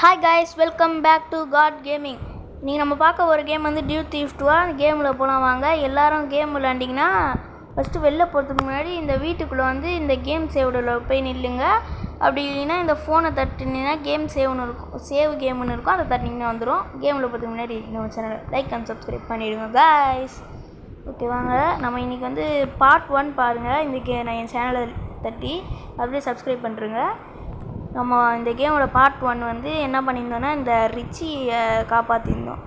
Hi guys, welcome back to God Gaming. நீங்கள் நம்ம பார்க்க ஒரு கேம் வந்து டியூ தீஃப் 2. அந்த கேமில் போனால் வாங்க. எல்லோரும் கேம் விளாண்டிங்கன்னா ஃபஸ்ட்டு வெளில போகிறதுக்கு முன்னாடி இந்த வீட்டுக்குள்ளே வந்து இந்த கேம் சேவோட போய் நில்லுங்க. அப்படி இல்லைன்னா இந்த ஃபோனை தட்டினீங்கன்னா கேம் சேவ்னு இருக்கும், சேவ் கேம்னு இருக்கும். அதை தட்டினீங்கன்னா வந்துடும். கேமில் போகிறதுக்கு முன்னாடி நம்ம சேனலை லைக் அண்ட் சப்ஸ்கிரைப் பண்ணிவிடுங்க கைஸ். ஓகே வாங்க, நம்ம இன்றைக்கி வந்து பார்ட் 1 பாருங்கள். இந்த நான் என் சேனலை தட்டி அப்படியே சப்ஸ்கிரைப் பண்ணுறேங்க. நம்ம இந்த கேமோட பார்ட் 1 வந்து என்ன பண்ணியிருந்தோன்னா, இந்த ரிச்சியை காப்பாற்றிருந்தோம்.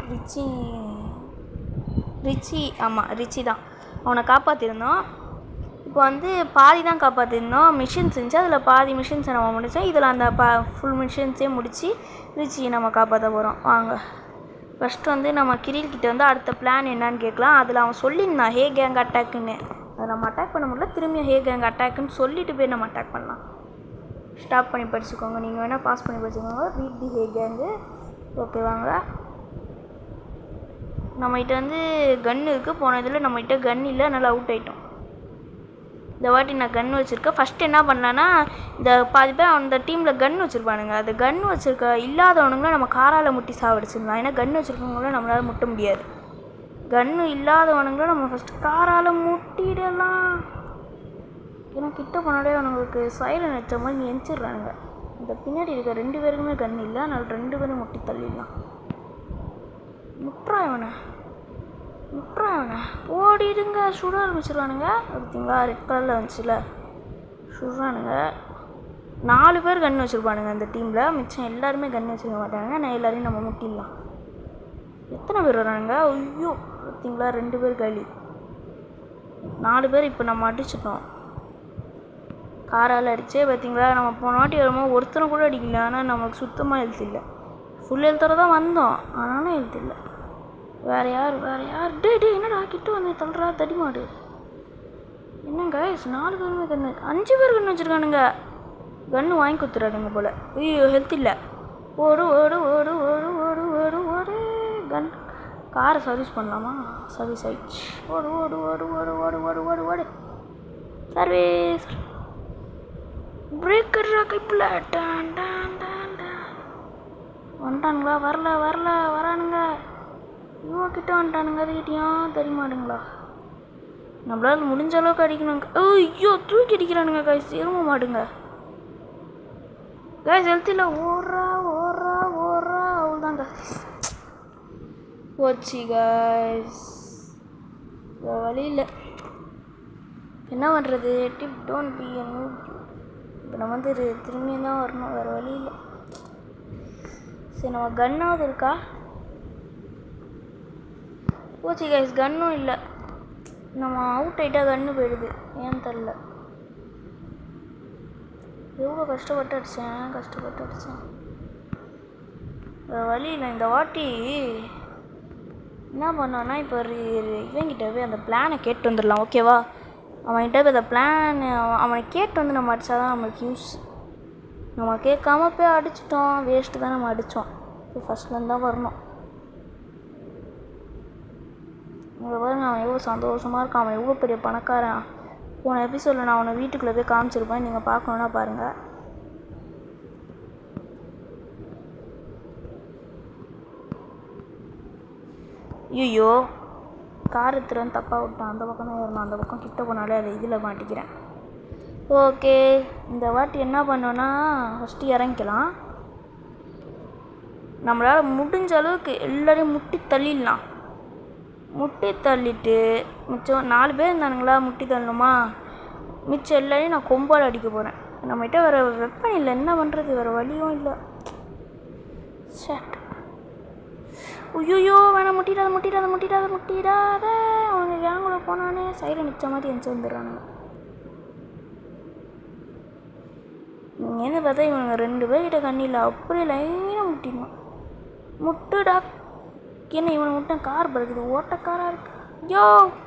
ரிச்சி தான் அவனை காப்பாற்றிருந்தோம். இப்போ வந்து பாதி தான் காப்பாற்றிருந்தோம். மிஷின்ஸ் இருந்துச்சு, அதில் பாதி மிஷின்ஸை நம்ம முடித்தோம். இதில் அந்த ஃபுல் மிஷின்ஸே முடித்து ரிச்சியை நம்ம காப்பாற்ற போகிறோம். வாங்க, ஃபஸ்ட்டு வந்து நம்ம கிரில்கிட்ட வந்து அடுத்த பிளான் என்னன்னு கேட்கலாம். அதில் அவன் சொல்லியிருந்தான் ஹே கேங் அட்டாக்குன்னு. அதை நம்ம அட்டாக் பண்ண முடியல. திரும்பியும் ஹே கேங் அட்டாக்குன்னு சொல்லிட்டு போய் நம்ம அட்டாக் பண்ணலாம். ஸ்டாப் பண்ணி படிச்சுக்கோங்க, நீங்கள் வேணால் பாஸ் பண்ணி படிச்சுக்கோங்க. Read the hey gang. Okay வாங்க, நம்மகிட்ட வந்து கன் இருக்குது. போன இதில் நம்மகிட்ட கன் இல்லை, நல்லா அவுட் ஆகிட்டோம். இந்த வாட்டி நான் கன் வச்சுருக்கேன். ஃபஸ்ட்டு என்ன பண்ணலான்னா, இந்த பாதி பேர் அந்த டீமில் கன் வச்சுருப்பானுங்க. அது கன் வச்சுருக்க இல்லாதவனுங்களும் நம்ம காரால் முட்டி சாவடிச்சிடலாம். ஏன்னா கன் வச்சுருக்கவங்களும் நம்மளால் முட்ட முடியாது. கன்னு இல்லாதவனுங்களும் நம்ம ஃபஸ்ட்டு காரால் முட்டிடலாம். ஏன்னா கிட்ட போனாலே அவனுங்களுக்கு சைலன் வச்ச மாதிரி நீ எந்திரிடுறானுங்க. இந்த பின்னாடி இருக்க 2 பேருக்குமே கன் இல்லை, அதனால் 2 பேரும் முட்டி தள்ளிடலாம். முட்டுறா இவனை ஓடிடுங்க. சுட ஆரம்பிச்சிடுவானுங்க. பார்த்தீங்களா, ரெட் கலரில் வந்துச்சுல, சுடுறானுங்க. 4 பேர் கன் வச்சுருப்பானுங்க அந்த டீமில். மிச்சம் எல்லாருமே கன் வச்சுருக்க மாட்டானுங்க. நான் எல்லாரையும் நம்ம முட்டிடலாம். எத்தனை பேர் வரானுங்க? ஐயோ, பார்த்தீங்களா, 2 பேர் காலி. 4 பேர் இப்போ நம்ம அடிச்சிட்டோம். காரால் அடித்தே. பார்த்தீங்களா, நம்ம போன வாட்டி வரும்போது ஒருத்தனை கூட அடிக்கல. ஆனால் நமக்கு சுத்தமாக ஹெல்த் இல்லை. ஃபுல் ஹெல்த்தோட தான் வந்தோம், ஆனாலும் ஹெல்த் இல்லை. வேறு யார் டே என்னடா கிட்ட வந்து தள்ளுறா தடிமாடு. என்னங்க 4 பேருமே கன்று, 5 பேர் கன்று வச்சுருக்கானுங்க. கன்று வாங்கி கொடுத்துறானுங்க போல். ஐயோ, ஹெல்த் இல்லை. ஓடு ஓடு ஓடு ஓடு ஓடு ஓடு ஓடு. கன் காரை சர்வீஸ் பண்ணலாமா? சர்வீஸ் ஆயிடுச்சு. ஓடு ஓடு ஓடு ஓடு ஓடு ஓடு ஓடு ஓடு. சர்வீஸ் பிரேக்கர் கைப்பில் வந்துட்டானுங்களா? வரானுங்க. இவன் கிட்ட வந்துட்டானுங்க. அதுக்கிட்டையும் தெரியுமாடுங்களா? நம்மளால் முடிஞ்ச அளவுக்கு அடிக்கணுங்க. ஐயோ, தூக்கி அடிக்கிறானுங்க காய்ஸ். எரும மாடுங்க காய்ஸ். ஹெல்த்தில் ஓடுறா அவ்வளோதாங்க. போச்சு காய்ஸ், வழி இல்லை. என்ன பண்ணுறது? Tip don't be a new. இப்போ நம்ம வந்து திரும்பியும் தான் வரணும், வேறு வழி இல்லை. சரி, நம்ம கன்னாவது இருக்கா? போச்சு கைஸ், கன்னும் இல்லை. நம்ம அவுட் ஆகிட்டா கன்று போயிடுது. ஏன்னு தெரில. எவ்வளோ கஷ்டப்பட்டு அடித்தேன். வேறு வழி இல்லை. இந்த வாட்டி என்ன பண்ணோன்னா, இப்போ இவங்கிட்ட போய் அந்த பிளானை கேட்டு வந்துடலாம். ஓகேவா? அவன்கிட்ட போய் அந்த பிளான் அவனை கேட்டு வந்து நம்ம அடித்தா தான் நம்மளுக்கு யூஸ். நம்ம கேட்காம போய் அடிச்சிட்டோம், வேஸ்ட்டு தான். நம்ம அடித்தோம். இப்போ ஃபஸ்ட்லேருந்து தான் வரணும். இங்கே பாருங்க, அவன் எவ்வளோ சந்தோஷமாக இருக்கான். அவன் எவ்வளோ பெரிய பணக்காரன். போன எபிசோடில் நான் அவனை வீட்டுக்குள்ளே போய் காமிச்சிருப்பேன். நீங்கள் பார்க்கணுன்னா பாருங்கள். ஐயோ, கார் எடுத்துகிட்டு தப்பாக விட்டான். அந்த பக்கம் தான் வரணும். அந்த பக்கம் கிட்ட போனாலே அதை இதில் மாட்டிக்கிறேன். ஓகே, இந்த வாட்டி என்ன பண்ணோன்னா, ஃபஸ்ட்டு இறங்கிக்கலாம். நம்மளால் முடிஞ்ச அளவுக்கு எல்லோரையும் முட்டி தள்ளிடலாம். முட்டி தள்ளிட்டு மிச்சம் 4 பேர் இருந்தானுங்களா, முட்டி தள்ளணுமா? மிச்சம் எல்லோரையும் நான் கொம்பால் அடிக்க போகிறேன். நம்மகிட்ட வேறு வெப்பன் இல்லை. என்ன பண்ணுறது? வேறு வழியும் இல்லை. ஷட். ஐயோ, வேணாம், முட்டிடாத. அவங்க கேங்குள்ள போனானே சைடில் நிற்ற மாதிரி எந்த வந்துடுறானுங்க. இங்கேருந்து பார்த்தா இவனுங்க 2 பேர்கிட்ட கண்ணியில் அப்படியே லைனாக முட்டிடணும். முட்டுடா. என்ன இவனை முட்டின கார் பறக்குது, ஓட்டக்காராக இருக்கு. ஐயோ,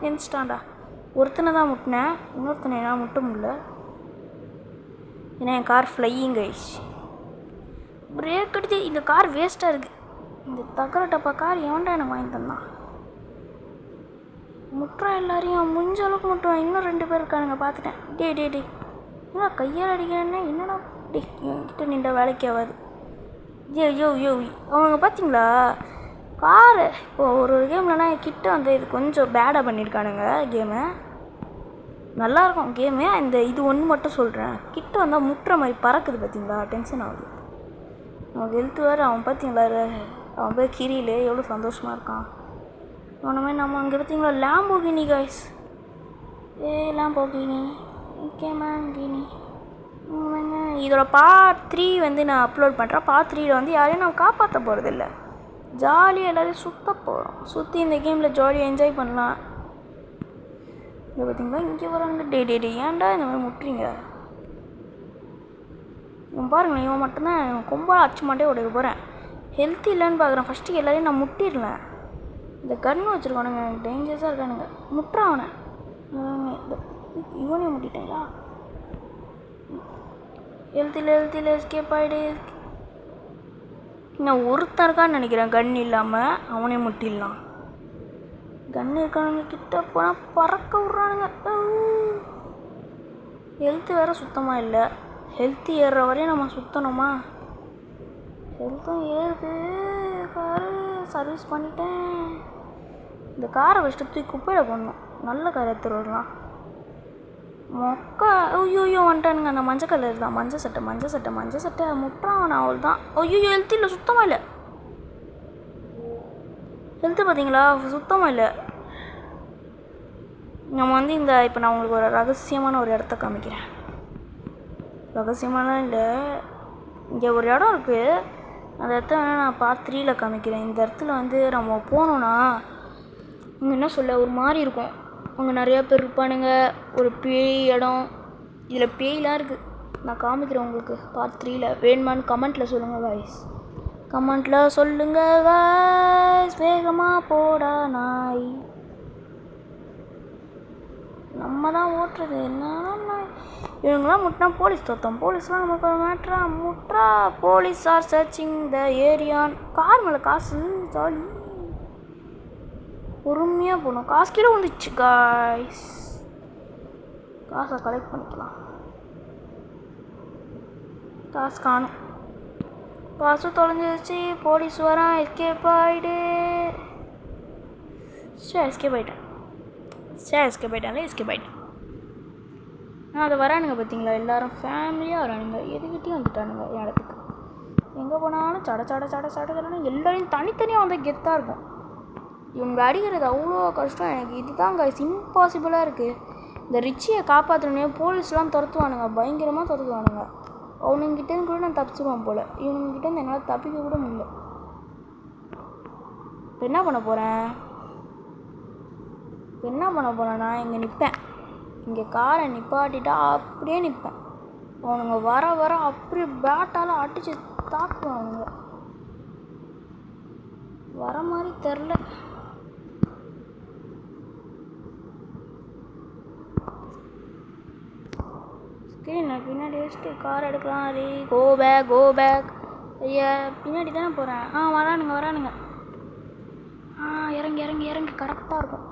எந்திச்சிட்டான்டா. ஒருத்தனை தான் முட்டினேன், இன்னொருத்தனை என்னால் முட்ட முடியல. ஏன்னா என் கார் ஃப்ளையிங் ஆயிடுச்சு. பிரேக் அடிச்சு இந்த கார் வேஸ்ட்டாக இருக்குது. இந்த தகர டப்பா கார் எவன்டா எனக்கு வாங்கி தந்தான்? முட்டுறா எல்லாரையும், முடிஞ்ச அளவுக்கு முட்டுவான். இன்னும் 2 பேர் இருக்கானுங்க, பார்த்துட்டேன். டே என்னடா கையால் அடிக்கிறேன்னா? என்னடா டே, என்கிட்ட நின்ற வேலைக்கு ஆகாது. ஐயோ அவங்க பார்த்தீங்களா காரு இப்போது ஒரு கேம்லனா கிட்ட வந்து இது கொஞ்சம் பேடாக பண்ணியிருக்கானுங்க கேமு. நல்லாயிருக்கும் கேமு. இது ஒன்று மட்டும் சொல்கிறேன், கிட்ட வந்தால் முட்டுற மாதிரி பறக்குது பார்த்தீங்களா, டென்ஷன் ஆகுது. அவனுக்கு ஹெல்த் வேறு. அவன் பார்த்தீங்களா அவன் பேர் கிரியில் எவ்வளோ சந்தோஷமாக இருக்கான். அவனை நம்ம அங்கே பார்த்தீங்களா லேம்போகினி காய்ஸ். லேம்போகினி கேமாங்கினி. இதோட பார்ட் 3 வந்து நான் அப்லோட் பண்ணுறேன். பார்ட் 3ல் வந்து யாரையும் நான் காப்பாற்ற போகிறதில்ல, ஜாலியாக எல்லோரும் சுற்ற போகிறோம். சுற்றி இந்த கேமில் ஜாலியாக என்ஜாய் பண்ணலாம். இங்கே பார்த்தீங்களா இங்கே வராங்க. டே ஏன்டா இந்த மாதிரி முட்டுறீங்க? இவன் பாருங்களேன், இவன் மட்டும்தான் கொம்பாக அச்சு மாட்டே உடைய போகிறேன். ஹெல்த் இல்லைன்னு பார்க்குறேன். ஃபஸ்ட்டு எல்லாரையும் நான் முட்டிடலாம். இந்த கன்று வச்சுருக்கானுங்க, டேஞ்சர்ஸாக இருக்கானுங்க. முட்டுறான் அவனை. இவனையும் முட்டிட்டேங்களா? ஹெல்த்தில் எஸ்கேப் ஆகிடு. நான் ஒருத்தன் இருக்கான்னு நினைக்கிறேன் கன் இல்லாமல். அவனே முட்டிடலாம். கன்று இருக்கானுங்க கிட்ட போனால் பறக்க விட்றானுங்க. ஹெல்த்து வேறு சுத்தமாக இல்லை. ஹெல்த்து ஏறுற வரையும் நம்ம சுற்றணுமா? ஹெல்த்தும் ஏறுது. காரு சர்வீஸ் பண்ணிட்டேன். இந்த காரை வச்சுட்டு தூக்கி குப்பையில் போடணும். நல்ல காரை எடுத்துகிட்டு வரலாம். மொக்கா ஐயோ வந்துட்டானுங்க. அந்த மஞ்சள் கலர் தான், மஞ்சள் சட்டை முட்டுறான். அவள் தான். ஐயோ ஹெல்த் இல்லை, சுத்தமாக இல்லை. ஹெல்த்து பார்த்தீங்களா சுத்தமாக இல்லை. நம்ம வந்து இப்போ நான் உங்களுக்கு ஒரு ரகசியமான ஒரு இடத்த காமிக்கிறேன். ரகசியமாலாம் இல்லை, இங்கே ஒரு இடம் இருக்குது. அந்த இடத்த வேணால் நான் பார்ட் 3ல் காமிக்கிறேன். இந்த இடத்துல வந்து நம்ம போனோன்னா இங்கே என்ன சொல்ல ஒரு மாதிரி இருக்கும். அங்கே நிறையா பேர் இருப்பானுங்க. ஒரு பேய் இடம். இதில் பேய்லாம் இருக்குது. நான் காமிக்கிறேன் உங்களுக்கு பார்ட் 3ல். வேணுமான்னு கமெண்ட்டில் சொல்லுங்கள் காய்ஸ். கமெண்ட்டில் சொல்லுங்கள் காய்ஸ். வேகமாக போடா நாய். நம்ம தான் ஓட்டுறது. என்னன்னா இவங்களாம் முட்டினா போலீஸ் தோத்தோம். போலீஸ்லாம் நமக்கு ஒரு மேட்ரா முட்ரா. போலீஸ் ஆர் சர்ச்சிங் த ஏரியான். கார் மேலே காசு ஜாலி. பொறுமையாக போகணும். காசு கீழே வந்துச்சு காய்ஸ். காசை கலெக்ட் பண்ணிக்கலாம். காசு காணும். காசு தொலைஞ்சிருச்சு. போலீஸ் வரான். எஸ்கேப் ஆகிடு. எஸ்கேப் ஆகிட்டேன். எஸ்கேப் ஆகிட்டேன். அதை வரானுங்க பார்த்தீங்களா, எல்லோரும் ஃபேமிலியாக வரானுங்க. எதுக்கிட்டையும் வந்துட்டானுங்க இடத்துக்கு. எங்கே போனாலும் சட எல்லோரையும் தனித்தனியாக வந்து கெத்தாக இருக்கும். இவங்க அடிக்கிறது அவ்வளோ கஷ்டம். எனக்கு இதுதான் கைஸ் இம்பாசிபிளாக இருக்குது. இந்த ரிச்சியை காப்பாற்றணுன்னே போலீஸ்லாம் துரத்துவானுங்க, பயங்கரமாக துரத்துவானுங்க. அவனுங்கிட்டேருந்து கூட நான் தப்பிச்சிடுவான் போல். இவனுங்கிட்டேருந்து என்னால் தப்பிக்க கூட முடியல. இப்போ என்ன பண்ண போகிறேன்னா இங்கே நிற்பேன். இங்கே காரை நிப்பாட்டிட்டா அப்படியே நிற்பேன். அவனுங்க வர அப்படியே பேட்டால் அடித்து தாக்குவானுங்க. வர மாதிரி தெரில. நான் பின்னாடி வச்சுட்டு கார் எடுக்கலாம். ரே கோ பேக். ஐயா பின்னாடி தானே போகிறேன். வரானுங்க. இறங்கி கரெக்டாக இருக்கும்.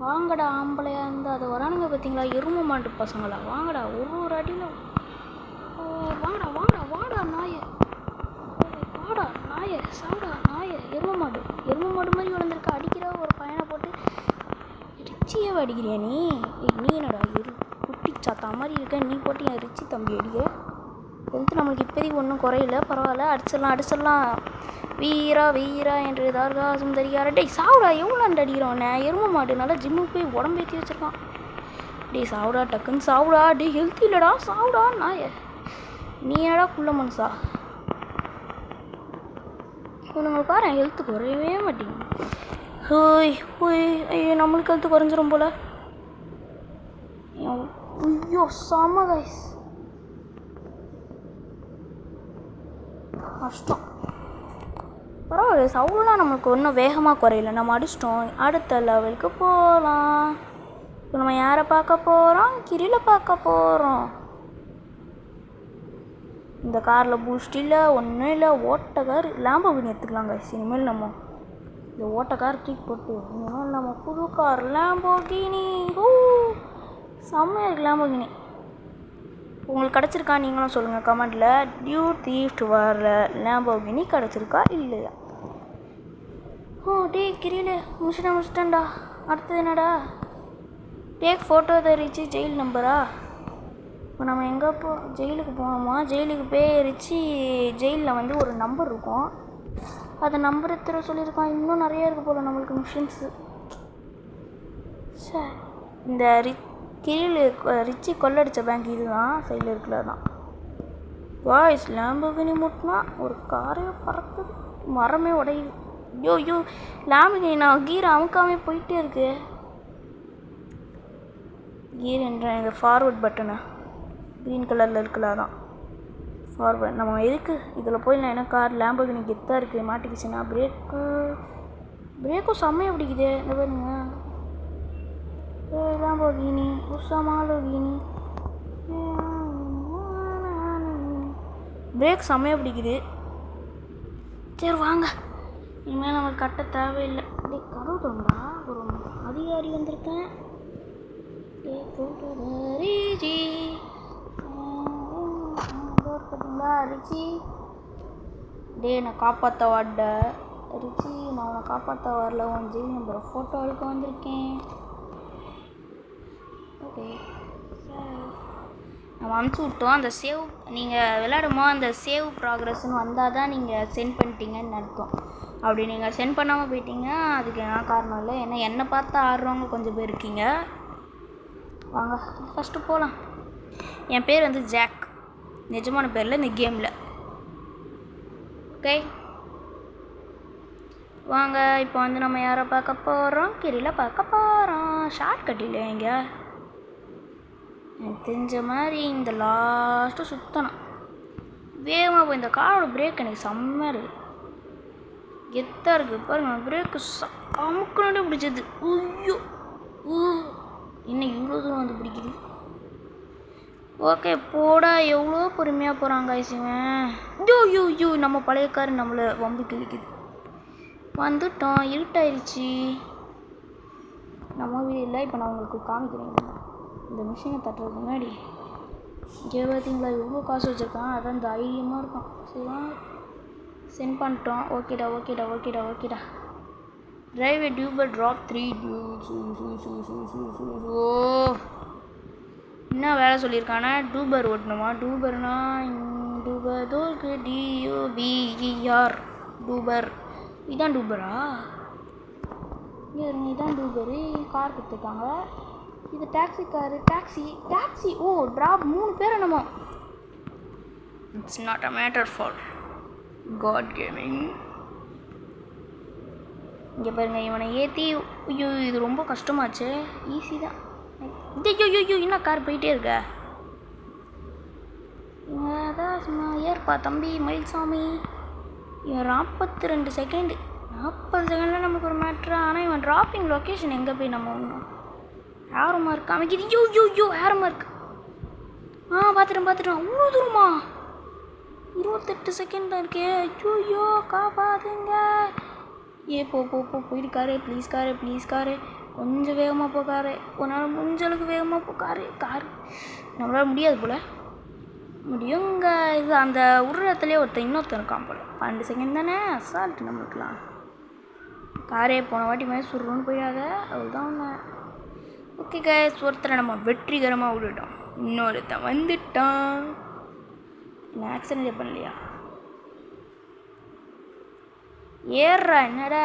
வாங்கடா ஆம்பளையாக இருந்தால் அது வரானுங்க பார்த்தீங்களா, எருமை மாட்டு பசங்களா. வாங்கடா ஒரு அடியில். வாடா நாயை. சாடா நாயை. எருமை மாடு மாதிரி வளர்ந்துருக்க. அடிக்கிற ஒரு பையனை போட்டு ரிச்சியாவை அடிக்கிறியா நீ? நீ என்னடா குட்டி சாத்தா மாதிரி இருக்க, நீ போட்டு என் ரிச்சி தம்பி அடிக்கிற. ஹெல்த்து நம்மளுக்கு இப்போதைக்கு ஒன்றும் குறையில, பரவாயில்ல. அடிச்சிடலாம். வீரா என்று தார்கா சுந்தரியார. டேய் சாவுடா, எவ்வளோ அடிக்கிறோன்னே. எருமை மாடு நல்லா ஜிம்முக்கு போய் உடம்பேற்றி வச்சுருக்கான். டேய் சாவுடா, டக்குன்னு சாவுடா. டேய் ஹெல்த் இல்லைடா, சாவுடா நாய. நீ என்னடா குள்ள மனுஷா. இவனுங்க பாரு ஹெல்த்து குறையவே மாட்டேங்குது. ஐயோ நம்மளுக்கு ஹெல்த்து குறைஞ்சிரும் போல். ஐயோ செம கைஸ், கஷ்டம். பரவாயில்ல, சவுலாம் நம்மளுக்கு ஒன்றும் வேகமாக குறையில. நம்ம அடிச்சிட்டோம். அடுத்த லெவலுக்கு போகலாம். இப்போ நம்ம யாரை பார்க்க போகிறோம்? கிரியில பார்க்க போகிறோம். இந்த காரில் பூஸ்ட் இல்லை, ஒன்றும் இல்லை. ஓட்ட கார் லேம்போகினி எடுத்துக்கலாம் கைஸ். இனிமேல் நம்ம இந்த ஓட்ட கார் தூக்கி போட்டு இனிமேல் நம்ம புது கார் லேம்போகினி. செம்மையாக இருக்குது லேம்போகினி. உங்களுக்கு கிடச்சிருக்கா நீங்களும் சொல்லுங்கள் கமெண்டில். டியூட் வர லேம்போகினி கிடச்சிருக்கா இல்லையா? டே கிரியில் முடிச்சிட்டேன்டா. அடுத்தது என்னடா? டேக் ஃபோட்டோ த ரிச்சி ஜெயில் நம்பரா? இப்போ நம்ம எங்கே ஜெயிலுக்கு போகணுமா? ஜெயிலுக்கு போய் ரிச்சி ஜெயிலில் வந்து ஒரு நம்பர் இருக்கும், அதை நம்பரை தர சொல்லியிருக்கான். இன்னும் நிறையா இருக்குது போல் நம்மளுக்கு மிஷின்ஸு. சார் இந்த ரிச்சி கொள்ளடிச்ச பேங்க் இதுதான், சைடில் இருக்கிற தான். வாய்ஸ் லேம்போகினி முட்டினா ஒரு காரே பறக்குது, மரமே உடையுது. ஐயோ லேம்போகினி நான் கீரை அமுக்காமே போயிட்டே இருக்கு. கீர் என்ற இந்த ஃபார்வர்ட் பட்டனை க்ரீன் கலரில் இருக்கலாம் தான் ஃபார்வர்ட். நம்ம எதுக்கு இதில் போய் நான் என்ன கார் லேம்போகினி கெத்தாக இருக்குது மாட்டிக்கிச்சுன்னா. பிரேக்கும் செம்மையாக பிடிக்குது. இந்த பாருங்க லேம்போகினி உஷாமாலோகினி பிரேக் செம்மையாக பிடிக்குது. சரி வாங்க, இனிமேல் நமக்கு கட்ட தேவையில்லை. அப்படியே கதவு தோண்டா ஒரு அதிகாரி வந்திருக்கேன். பார்த்தீங்களா ரிச்சி? டே நான் காப்பாற்ற வாட ரிச்சி, நான் உன்னை காப்பாற்ற வரல, உன் ஜெயில் நம்பரை ஃபோட்டோ எடுக்க வந்திருக்கேன். ஓகே நம்ம அனுப்பிச்சி விட்டோம். அந்த சேவ் நீங்கள் விளையாடுமோ அந்த சேவ் ப்ராக்ரஸ்ன்னு வந்தால் தான் நீங்கள் சென்ட் பண்ணிட்டீங்கன்னு அர்த்தம். அப்படி நீங்கள் சென்ட் பண்ணாமல் போயிட்டீங்க அதுக்கு என்ன காரணம் இல்லை. ஏன்னா என்னை பார்த்து ஆடுறவங்க கொஞ்சம் பேர் இருக்கீங்க. வாங்க ஃபஸ்ட்டு போகலாம். என் பேர் வந்து ஜாக், நிஜமான பேரில் இந்த கேமில். ஓகே வாங்க, இப்போ வந்து நம்ம யாரை பார்க்க போகிறோம்? கிரியில் பார்க்க போகிறோம். ஷார்ட் கட் இல்லையா இங்கே? எனக்கு தெரிஞ்ச மாதிரி இந்த லாஸ்ட்டு சுற்றணும் வேகமாக போய். இந்த காரோட பிரேக் எனக்கு செம்மையாக இருக்குது, கெத்தாக இருக்குது பாருங்கள். பிரேக்கு அமுக்குனாலே பிடிச்சது. ஐயோ இன்னும் இவ்வளோ தூரம் வந்து பிடிக்குது. ஓகே போடா, எவ்வளோ பொறுமையாக போகிறாங்க ஐசிவன். ஐயோ நம்ம பழைய கார் நம்மளை வம்பு கிழிக்குது. வந்துட்டோம், இருட்டாயிருச்சு. நம்ம வீடு இல்லை. இப்போ நான் உங்களுக்கு காமிக்கிறேன். இந்த மிஷினை தட்டுறதுக்கு முன்னாடி இங்கே பார்த்தீங்களா எவ்வளோ காசு வச்சுருக்கான். அதான் இந்த ஐடியமாக இருக்கும். சரிங்களா, சென்ட் பண்ணிட்டோம். ஓகேடா. Drive a Uber drop 3 dudes. ஓ என்ன வேலை சொல்லியிருக்கானா? டூபர் ஓட்டணுமா? டூபர்னா டூபர் தோக்கு DUBER டூபர். இதான் டூபரா? இதான் டூபரு. கார் கொடுத்துருக்காங்க. இது டாக்ஸி காரு. டாக்ஸி ஓ ட்ராப் 3 பேர் என்னமோ. It's not a matter for God Gaming. இங்கே பாருங்க, இவனை ஏற்றி. ஐயோ இது ரொம்ப கஷ்டமாச்சு. ஈஸி தான். ஐயோ இன்னும் கார் போயிட்டே இருக்க. அதான் சும்மா ஏற்பா தம்பி மயில்சாமி. இவன் 42 செகண்டு. 40 செகண்டில் நமக்கு ஒரு மேட்ரு. ஆனால் இவன் ட்ராப்பிங் லொக்கேஷன் எங்கே போய் நம்ம ஒன்றும் ஏரோ மார்க் காமிக்குது. ஐயோ ஏரோ மார்க். பார்த்துட்டேன். அவ்வளோ தூரமா? 28 செகண்ட் தான் இருக்கே. ஐயோ காப்பாதுங்க. போயிருக்காரு. ப்ளீஸ் காரு கொஞ்சம் வேகமாக போ. காரு உன்னால் முடிஞ்ச அளவுக்கு வேகமாக போ. காரு நம்மளால் முடியாது போல். முடியுங்க. இது அந்த உருவத்துலேயே இன்னொருத்தன் இருக்கான் போல். 12 செகண்ட் தானே அசால்ட்டு நம்மளுக்குலாம். காரே போன வாட்டி மாதிரி சுருன்னு போயிடாத, அவ்வளோதான் ஒன்று. ஓகே கைஸ், ஒருத்தரை நம்ம வெற்றிகரமாக விட்டுட்டோம். இன்னொருத்தன் வந்துட்டான். என்ன ஆக்சிடென்ட் பண்ணலையா? ஏறுறா என்னடா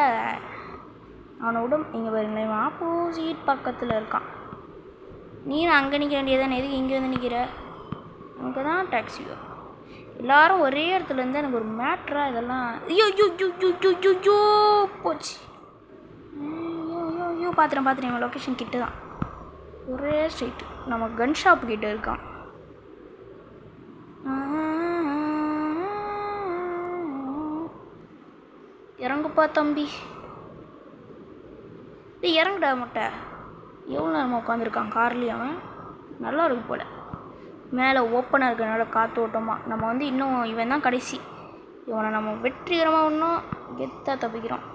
அவனை விட. இங்கே பாருங்களேன், இவன் ஆப்போசிட் பக்கத்தில் இருக்கான். நீ அங்கே நிற்க வேண்டியதானே, எதுக்கு இங்கே வந்து நிற்கிற? அங்கே தான் டாக்ஸி வரும். எல்லோரும் ஒரே இடத்துல இருந்தால் எனக்கு ஒரு மேட்ரா இதெல்லாம். ஐயோ போச்சு. ஐயோ பார்த்துட்டேன். இவன் லொக்கேஷன் கிட்ட தான், ஒரே ஸ்ட்ரீட். நம்ம கன் ஷாப் கிட்ட இருக்கான். இறங்குப்பா தம்பி. இறங்குடா முட்டை. எவ்வளோ நேரமாக உட்காந்துருக்கான் கார்லேயே அவன். நல்லா இருக்கு போல். மேலே ஓப்பனாக இருக்கிறனால காற்று ஓட்டமாக. நம்ம வந்து இன்னும் இவன் தான் கடைசி. இவனை நம்ம வெற்றிகரமாக இன்னும் கெத்தாக தப்பிக்கிறோம்.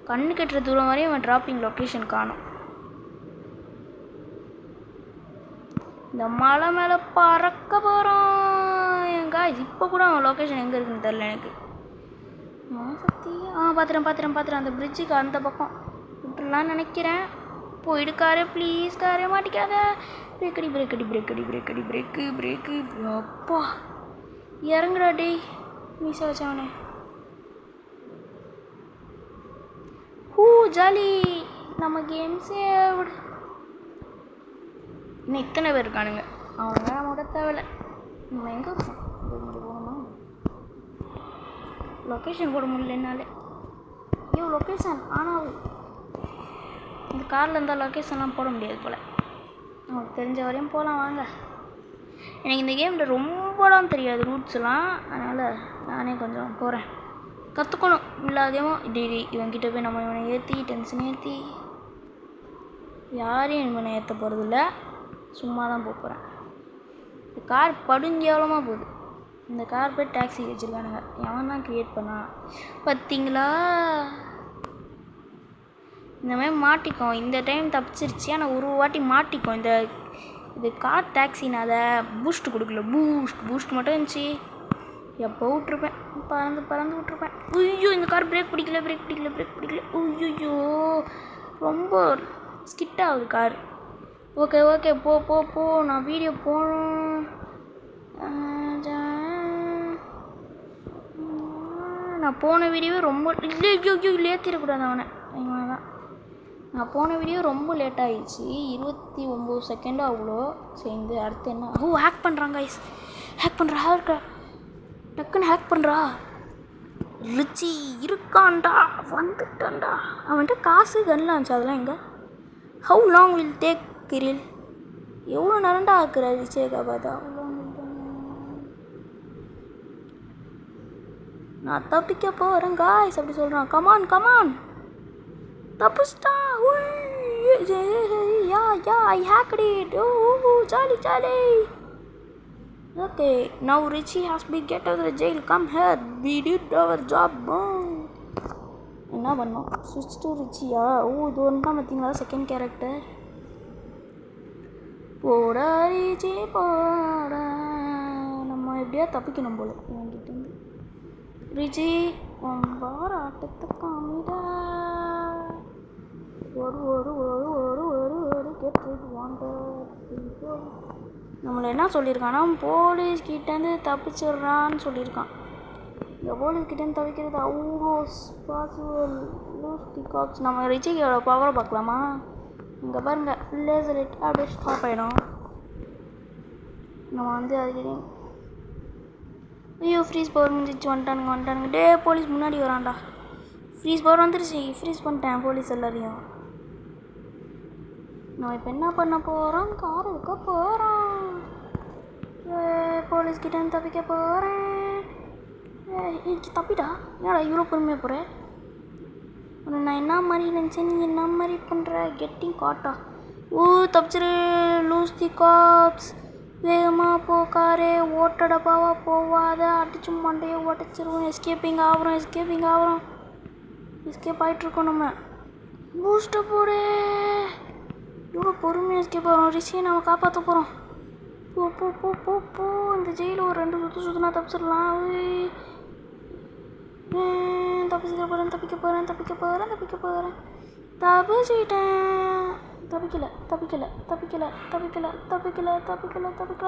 கண்ணு கட்டுற தூரம் வரையும் இவன் ட்ராப்பிங் லொக்கேஷன் காணும். இந்த மலை மேலே பறக்க போகிறோம் எங்க. இப்போ கூட அவன் லொக்கேஷன் எங்கே இருக்குன்னு தெரில எனக்கு. சக்தி பார்த்துறேன் அந்த பிரிட்ஜுக்கு அந்த பக்கம் விட்டுலான்னு நினைக்கிறேன். போயிடு காரே ப்ளீஸ், காரே மாட்டிக்காத. பிரேக்கு. அப்பா இறங்குடா டேய் மீச வச்சவனே. ஜாலி நம்ம கேம்ஸே. இன்னும் இத்தனை பேர் இருக்கானுங்க, அவங்க நம்மளோட தேவையில்லை. நம்ம எங்கே இருக்கோம்? இங்கே போகணுமா? லொக்கேஷன் போட முடியல என்னாலே. ஐயோ லொக்கேஷன் ஆனால் இந்த காரில் இருந்தால் லொக்கேஷன்லாம் போட முடியாது போல். நமக்கு தெரிஞ்ச வரையும் போகலாம் வாங்க. எனக்கு இந்த கேமில் ரொம்பலாம் தெரியாது ரூட்ஸ்லாம், அதனால் நானே கொஞ்சம் போகிறேன், கற்றுக்கணும். இல்லாதையும் டெய்லி இவன்கிட்ட போய் நம்ம இவனை ஏற்றி டென்ஷன் ஏற்றி யாரையும் இவனை ஏற்ற போகிறதில்ல, சும்மா தான் போகிறேன். இந்த கார் படுஞ்சேவலமாக போகுது. இந்த கார் போய் டாக்ஸி வச்சுருக்கானுங்க, எவன் தான் க்ரியேட் பண்ணான் பார்த்தீங்களா? இந்த மாதிரி மாட்டிக்கும். இந்த டைம் தப்பிச்சிருச்சு, ஆனால் ஒரு வாட்டி மாட்டிக்கும். இது கார் டாக்ஸின்னு அதை பூஸ்ட் கொடுக்கல, பூஸ்ட் மட்டும் இருந்துச்சு. எப்போ விட்ருப்பேன், பறந்து விட்ருப்பேன். ஐயோ இந்த கார் பிரேக் பிடிக்கல. ஐயோ ரொம்ப ஸ்கிட் ஆகுது கார். ஓகே போ நான் வீடியோ போகணும். நான் போன வீடியோவே ரொம்ப ஏற்றிடக்கூடாது அவனை தான். நான் போன வீடியோ ரொம்ப லேட் ஆகிடுச்சு, 29 செகண்டு அவ்வளோ சேர்ந்து. அடுத்து என்ன? ஹேக் பண்ணுறாங்க கைஸ், ஹேக் பண்ணுறா டக்குன்னு ஹேக் பண்ணுறா. ரிச்சி இருக்கான்டா, வந்துட்டான்டா. அவன்கிட்ட காசு கன்லாம் இருந்துச்சு, அதெல்லாம் எங்கே? How long will take grill? எவ்வளோ நேரம்டா ஆக்குற ரிச்சியை காப்பாத்தா? நான் தப்பிக்க போகிறேன் காய்ஸ் அப்படி சொல்கிறான். Come on தப்பிச்சிட்டா. I hacked it. Jolly. Okay, now Richie has been get out of the jail. Come here, we did our job. என்ன பண்ணோம்? Switch to Richie. இது ஒன்று தான் பார்த்தீங்களா செகண்ட் கேரக்டர். போடா ரிச்சி போடா. நம்ம எப்படியா தப்பிக்கணும் போல இவங்கிட்டேருந்து. ரிச்சி ஒம்பார ஆட்டத்தை காமிடா. ஒரு கெட் வாண்டட். நம்மளை என்ன சொல்லியிருக்கான்னா போலீஸ்கிட்டேருந்து தப்பிச்சிட்றான்னு சொல்லியிருக்கான். இந்த போலீஸ்கிட்டேருந்து தவிக்கிறது அவ்வளோ பாசிபிள். நம்ம ரிச்சிக்கோட பவரை பார்க்கலாமா? இங்கே பாருங்க, லேசர் லைட் அப்படியே ஸ்டாப் ஆகிடும். நம்ம வந்து அதுக்கிட்டே ஐயோ ஃப்ரீஸ் பவர் முடிஞ்சிச்சு. வந்துட்டானுங்க. டே போலீஸ் முன்னாடி வரான்டா. ஃப்ரீஸ் பவர் வந்துருச்சு, ஃப்ரீஸ் பண்ணிட்டேன் போலீஸ் எல்லாரையும். நான் இப்போ என்ன பண்ண போகிறோம்? கார் எடுக்க போகிறோம். போலீஸ்கிட்ட தப்பிக்க போகிறேன். தப்பிட்டா ஏடா இவ்வளோ பொறுமையாக போகிறேன்? நான் என்ன மாதிரி நினச்சேன், நீங்கள் என்ன மாதிரி பண்ணுற? Getting caught. தப்பிச்சிரு. Lose the cops. வேகமாக போ காரே, ஓட்ட டப்பாவாக போவாத, அடிச்சு மண்டையை உடச்சிருவோம். எஸ்கேப்பிங் ஆகிறோம். எஸ்கேப் ஆகிட்ருக்கோம். நம்ம பூஸ்ட்டை போடு. இவ்வளோ பொறுமையாக எஸ்கேப் ஆகிறோம். ரிஷியை நம்ம காப்பாற்ற போகிறோம். போ. இந்த ஜெயிலில் ஒரு 2 சுற்றுனா தப்பிச்சிடலாம். தப்பிக்க போகிறேன். தப்பிச்சிட்டேன்.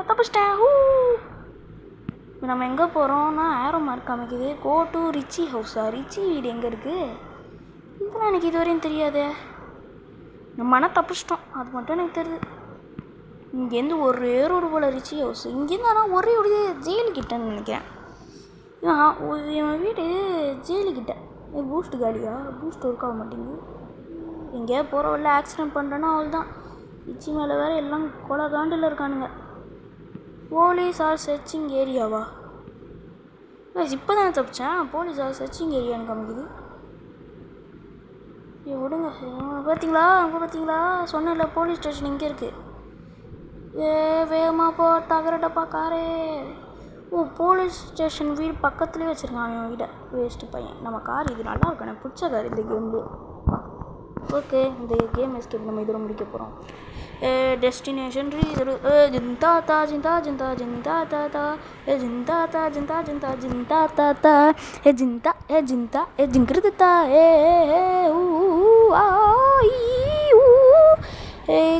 தப்பிச்சிட்டேன். இப்போ நம்ம எங்கே போகிறோம்னா ஆரோ மார்க் அமைக்குது. கோ டு ரிச்சி ஹவுஸா? ரிச்சி வீடு எங்கே இருக்குது? இதெல்லாம் எனக்கு இதுவரையும் தெரியாது. நம்ம ஆனால் தப்பிச்சிட்டோம், அது மட்டும் எனக்கு தெரியுது. இங்கேருந்து ஒரே ரோடு போல் ரிச்சி ஹவுஸ். இங்கேருந்து ஆனால் ஒரே ஜெயிலுக்கிட்டேன்னு நினைக்கிறேன். என் வீடு ஜெயிலுக்கிட்ட. பூஸ்ட் காலியா? பூஸ்ட் ஒர்க் ஆக மாட்டேங்குது. எங்கேயா போகிற வழியில் ஆக்சிடென்ட் பண்ணுறேன்னா அவள் தான். ரிச்சி மேலே வேறு எல்லாம் கொலை காண்டில் இருக்கானுங்க. போலீஸ் ஆர் சர்ச்சிங் ஏரியாவா? இப்போ தானே தப்பிச்சேன். போலீஸ் ஆர் சர்ச்சிங் ஏரியான்னு காமிக்குது. விடுங்க. பார்த்தீங்களா சொன்னல போலீஸ் ஸ்டேஷன் இங்கே இருக்குது. வேகமாக போ, தகரட்டப்பா காரே. போலீஸ் ஸ்டேஷன் வீடு பக்கத்துலேயே வச்சுருக்கான் அவன் வீடை. வேஸ்ட்டு பையன். நம்ம கார் இது நல்லா இருக்கும், எனக்கு பிடிச்ச கார் இந்த கேம்லேயே. ஓகே இந்த கேம் எஸ்கேப் நம்ம இதோட முடிக்க போகிறோம். டெஸ்டினேஷன் ஜிந்தா தா ஜிந்தா ஜிந்தா ஜிந்தா தா தா ஜிந்தா தா ஜிந்தா ஜிந்தா ஜிந்தா தா தா ஜிந்தா ஜிந்தா ஜிங்கிறது தா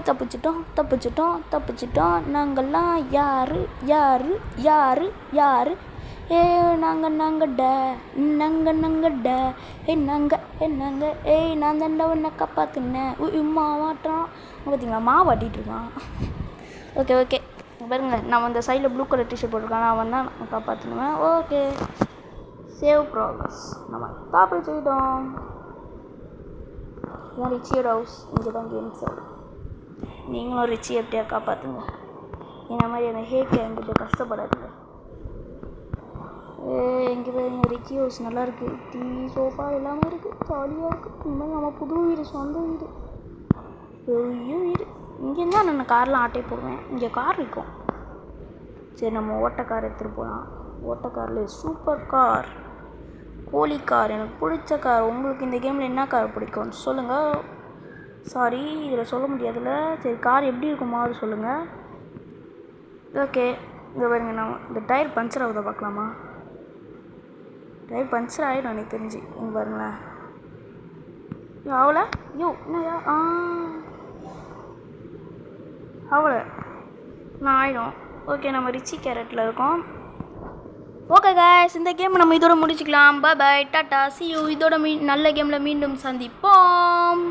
தப்பிச்சிட்டோம் தப்பிச்சிட்டோம் தப்பிச்சிட்டோம் நாங்கள்லாம் யாரு யாரு யாரு யாரு நாங்கட நாங்கட நாங்கள் நான் தண்டை உன்னை காப்பாற்றுனேன் மாவாட்டம் பார்த்தீங்களா மாவாட்டிகிட்டு இருக்கான். ஓகே பாருங்க நான் அந்த சைடில் ப்ளூ கலர் டிஷர்ட் போட்டிருக்கான் அவன் தான் நான் காப்பாற்றணுவேன். ஓகே சேவ் ப்ராக்ரஸ் நம்ம காப்பி செய்தோம். இதுதான் ரிச்சியோட ஹவுஸ். இங்கே தான் கேம்ஸ் ஆகும். நீங்களும் ரிச்சி எப்படியா காப்பாற்றுங்க. இந்த மாதிரி அந்த ஹேக்கு என்கிட்ட கஷ்டப்படாதுங்க. எங்கே பாருங்க ரிச்சி ஹவுஸ் நல்லாயிருக்கு. டிவி சோஃபா எல்லாமே இருக்குது. ஜாலியாக இருக்குது. இனிமேல் நம்ம புது வீடு சொந்த வீடு பெரிய வீடு. இங்கே இருந்தால் நான் கார்லாம் ஆட்டே போடுவேன். இங்கே கார் இருக்கும். சரி நம்ம ஓட்டக்கார் எடுத்துகிட்டு போகலாம். ஓட்டக்காரில் சூப்பர் கார் கோழி கார் எனக்கு பிடிச்ச கார். உங்களுக்கு இந்த கேமில் என்ன கார் பிடிக்கும்னு சொல்லுங்கள். சாரி இதில் சொல்ல முடியாதுல்ல. சரி கார் எப்படி இருக்குமோ அது சொல்லுங்கள். ஓகே இங்கே பாருங்க நான் இந்த டயர் பஞ்சர் ஆகுதா பார்க்கலாமா? டயர் பஞ்சர் ஆகிடும் எனக்கு தெரிஞ்சு. இங்கே பாருங்களேன் அவ்வளோ என்னையா அவ்வளோ நான் ஆகிடும். ஓகே நம்ம ரிச்சி கேரட்டில் இருக்கோம். ஓகே கைஸ் இந்த கேம் நம்ம இதோட முடிச்சுக்கலாம். பாய் டாட்டா see you. இதோட நல்ல கேமில் மீண்டும் சந்திப்போம்.